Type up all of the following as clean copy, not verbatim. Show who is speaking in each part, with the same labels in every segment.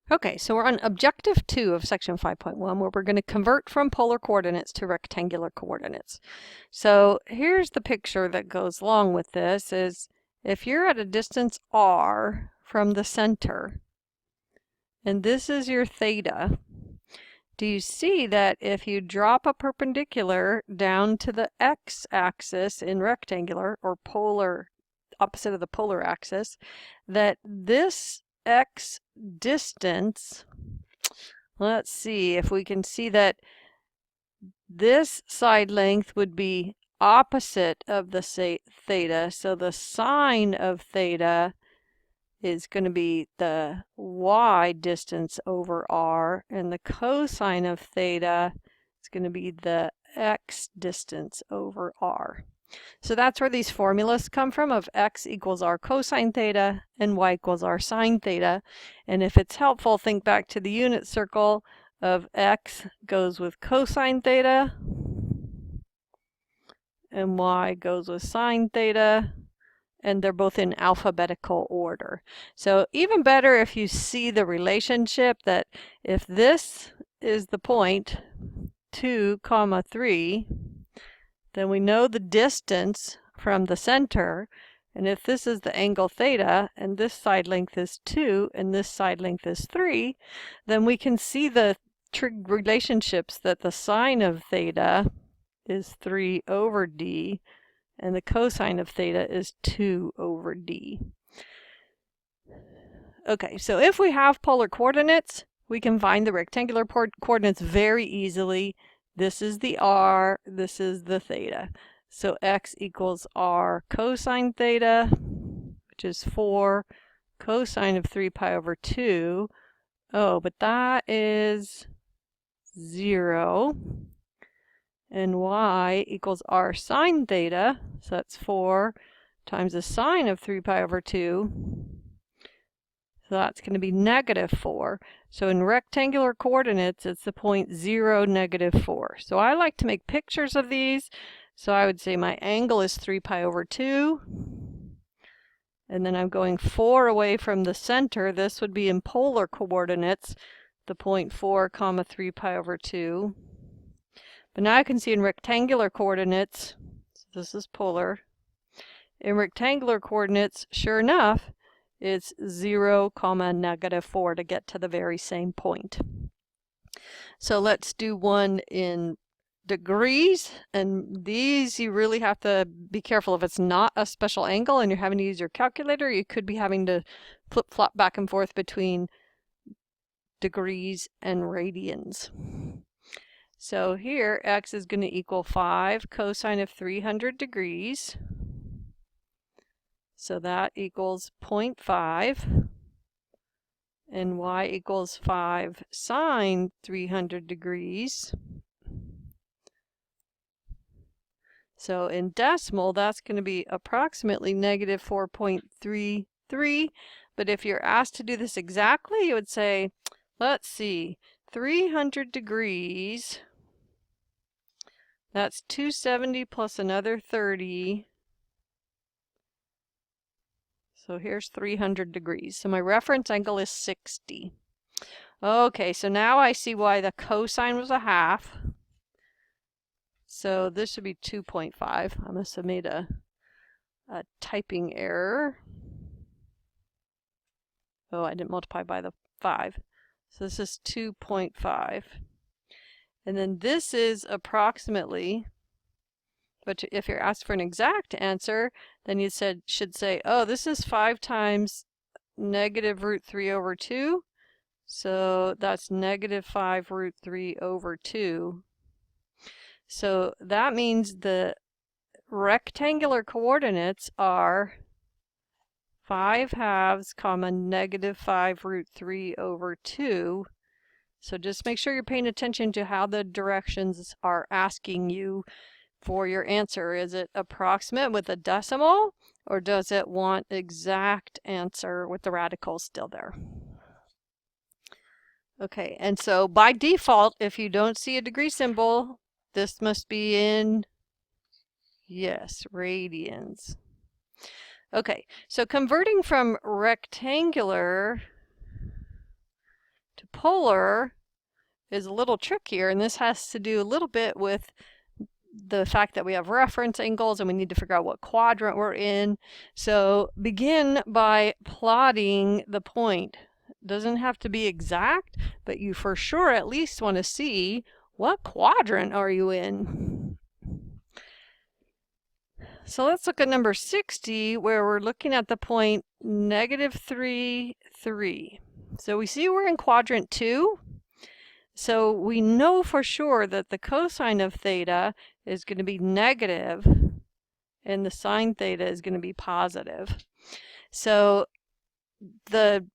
Speaker 1: Okay, so we're on objective 2 of section 5.1 where we're going to convert from polar coordinates to rectangular coordinates. So here's the picture that goes along with this is if you're at a distance r from the center, and this is your theta, do you see that if you drop a perpendicular down to the x-axis in rectangular or polar, opposite of the polar axis, that this x distance, let's see if we can see that this side length would be opposite of the theta. So the sine of theta is going to be the y distance over r, and the cosine of theta is going to be the x distance over r. So that's where these formulas come from of x equals r cosine theta and y equals r sine theta. And if it's helpful, think back to the unit circle of x goes with cosine theta and y goes with sine theta, and they're both in alphabetical order. So even better if you see the relationship that if this is the point 2, 3, then we know the distance from the center, and if this is the angle theta, and this side length is 2, and this side length is 3, then we can see the relationships that the sine of theta is 3 over d, and the cosine of theta is 2 over d. Okay, so if we have polar coordinates, we can find the rectangular coordinates very easily. This is the r, this is the theta. So x equals r cosine theta, which is 4 cosine of 3 pi over 2. Oh, but that is 0. And y equals r sine theta, so that's 4 times the sine of 3 pi over 2. So that's going to be -4. So in rectangular coordinates, it's the point 0, -4. So I like to make pictures of these. So I would say my angle is 3 pi over 2. And then I'm going 4 away from the center. This would be in polar coordinates, the point 4, 3 pi over 2. But now I can see in rectangular coordinates, so this is polar. In rectangular coordinates, sure enough, it's 0, -4 to get to the very same point. So let's do one in degrees, and these you really have to be careful. If it's not a special angle and you're having to use your calculator, you could be having to flip-flop back and forth between degrees and radians. So here x is going to equal 5 cosine of 300 degrees. So that equals 0.5, and y equals 5 sine 300 degrees. So in decimal, that's going to be approximately -4.33. But if you're asked to do this exactly, you would say, let's see, 300 degrees, that's 270 plus another 30. So here's 300 degrees. So my reference angle is 60. Okay, so now I see why the cosine was a half. So this should be 2.5. I must have made a typing error. Oh, I didn't multiply by the 5. So this is 2.5. And then this is approximately, but if you're asked for an exact answer, then you should say, oh, this is 5 times -√3 over 2. So that's -5√3 over 2. So that means the rectangular coordinates are 5/2, -5√3 over 2. So just make sure you're paying attention to how the directions are asking you for your answer. Is it approximate with a decimal, or does it want exact answer with the radicals still there? Okay, and so by default, if you don't see a degree symbol, this must be in, yes, radians. Okay, so converting from rectangular to polar is a little trickier, and this has to do a little bit with the fact that we have reference angles and we need to figure out what quadrant we're in. So begin by plotting the point. It doesn't have to be exact, but you for sure at least want to see what quadrant are you in. So let's look at number 60, where we're looking at the point -3, 3. So we see we're in quadrant 2. So we know for sure that the cosine of theta is going to be negative and the sine theta is going to be positive. So the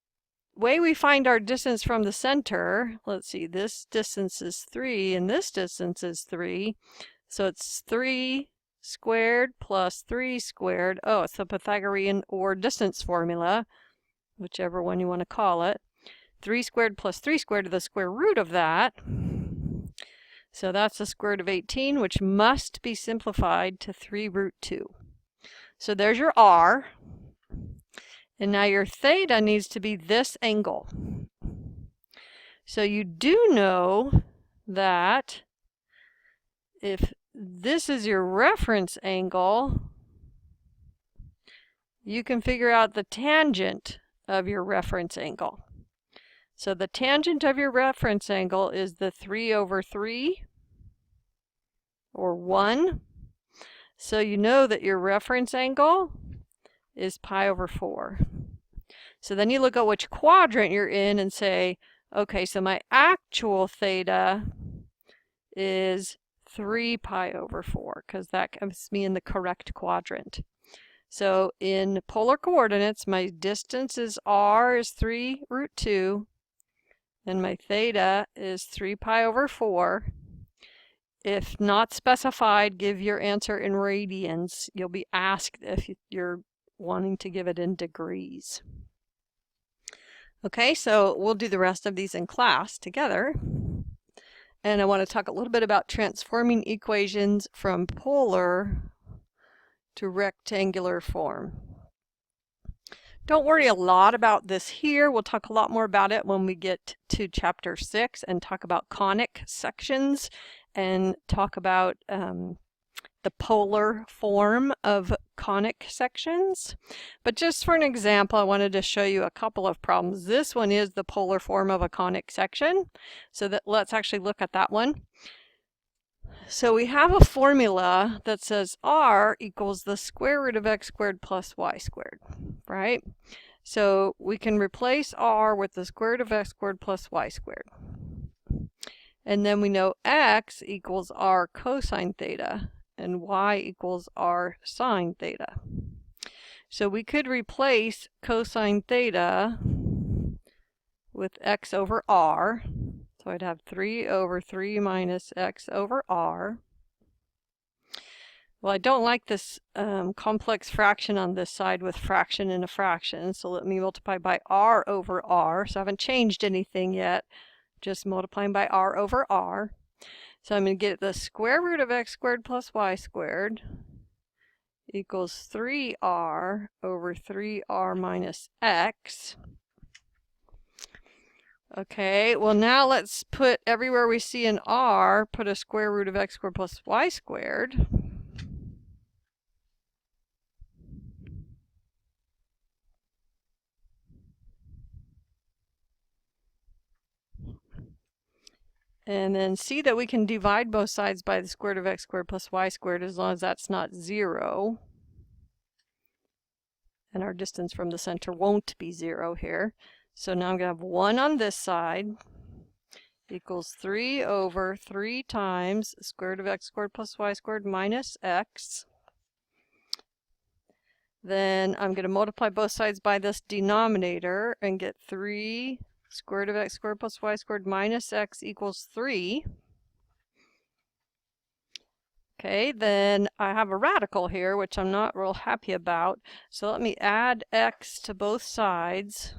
Speaker 1: way we find our distance from the center, let's see, this distance is 3 and this distance is 3. So it's 3 squared plus 3 squared. Oh, it's the Pythagorean or distance formula, whichever one you want to call it. 3 squared plus 3 squared to the square root of that. So that's the square root of 18, which must be simplified to 3 root 2. So there's your r. And now your theta needs to be this angle. So you do know that if this is your reference angle, you can figure out the tangent of your reference angle. So the tangent of your reference angle is the 3/3, or 1. So you know that your reference angle is pi/4. So then you look at which quadrant you're in and say, okay, so my actual theta is 3 pi/4, because that gives me in the correct quadrant. So in polar coordinates, my distance is r is 3 root 2, and my theta is 3 pi/4. If not specified, give your answer in radians. You'll be asked if you're wanting to give it in degrees. Okay, so we'll do the rest of these in class together. And I want to talk a little bit about transforming equations from polar to rectangular form. Don't worry a lot about this here. We'll talk a lot more about it when we get to chapter 6 and talk about conic sections and talk about the polar form of conic sections. But just for an example, I wanted to show you a couple of problems. This one is the polar form of a conic section. So let's actually look at that one. So we have a formula that says r equals the square root of x squared plus y squared, right? So we can replace r with the square root of x squared plus y squared. And then we know x equals r cosine theta and y equals r sine theta. So we could replace cosine theta with x over r. So I'd have 3/3 minus x over r. Well, I don't like this complex fraction on this side with fraction and a fraction, so let me multiply by r over r. So I haven't changed anything yet, just multiplying by r over r. So I'm going to get the square root of x squared plus y squared equals 3r over 3r minus x. Okay, well now let's put everywhere we see an r, put a square root of x squared plus y squared. And then see that we can divide both sides by the square root of x squared plus y squared as long as that's not 0. And our distance from the center won't be 0 here. So now I'm going to have 1 on this side equals 3/3 times the square root of x squared plus y squared minus x. Then I'm going to multiply both sides by this denominator and get 3 square root of x squared plus y squared minus x equals 3. Okay, then I have a radical here, which I'm not real happy about. So let me add x to both sides.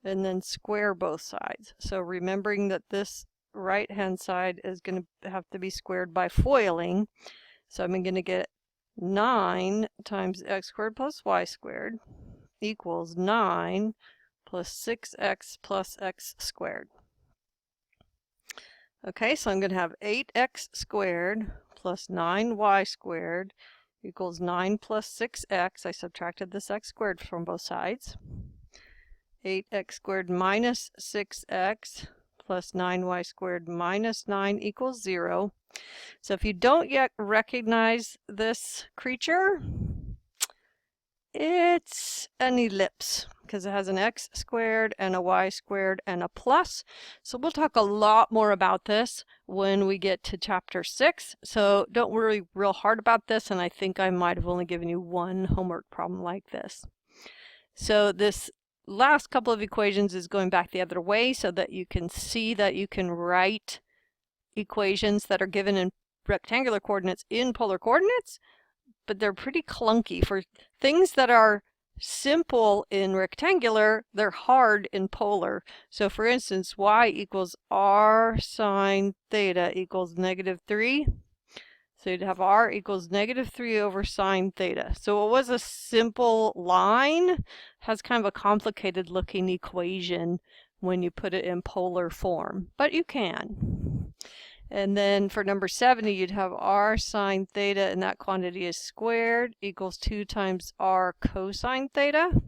Speaker 1: And then square both sides. So remembering that this right-hand side is going to have to be squared by foiling. So I'm going to get 9 times x squared plus y squared equals 9 plus 6x plus x squared. Okay, so I'm going to have 8x squared plus 9y squared equals 9 plus 6x. I subtracted this x squared from both sides. 8x squared minus 6x plus 9y squared minus 9 equals 0. So if you don't yet recognize this creature, it's an ellipse because it has an x squared and a y squared and a plus. So we'll talk a lot more about this when we get to chapter 6. So don't worry real hard about this, and I think I might have only given you one homework problem like this. So this last couple of equations is going back the other way so that you can see that you can write equations that are given in rectangular coordinates in polar coordinates, but they're pretty clunky. For things that are simple in rectangular, they're hard in polar. So for instance, y equals r sine theta equals -3. So you'd have r equals -3 over sine theta. So what was a simple line has kind of a complicated looking equation when you put it in polar form, but you can. And then for number 70, you'd have r sine theta, and that quantity is squared, equals 2 times r cosine theta.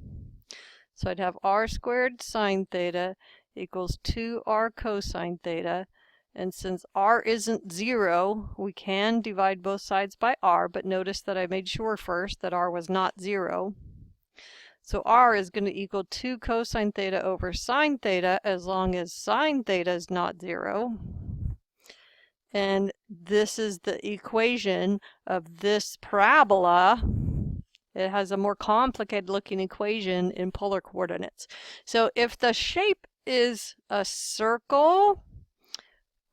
Speaker 1: So I'd have r squared sine theta equals 2r cosine theta. And since r isn't 0, we can divide both sides by r, but notice that I made sure first that r was not 0. So r is going to equal 2 cosine theta over sine theta as long as sine theta is not 0. And this is the equation of this parabola. It has a more complicated looking equation in polar coordinates. So if the shape is a circle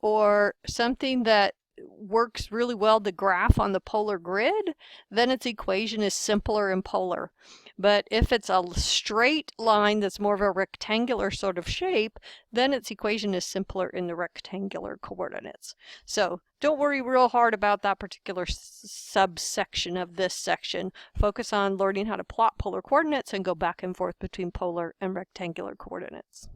Speaker 1: or something that works really well to graph on the polar grid, then its equation is simpler in polar. But if it's a straight line that's more of a rectangular sort of shape, then its equation is simpler in the rectangular coordinates. So don't worry real hard about that particular subsection of this section. Focus on learning how to plot polar coordinates and go back and forth between polar and rectangular coordinates.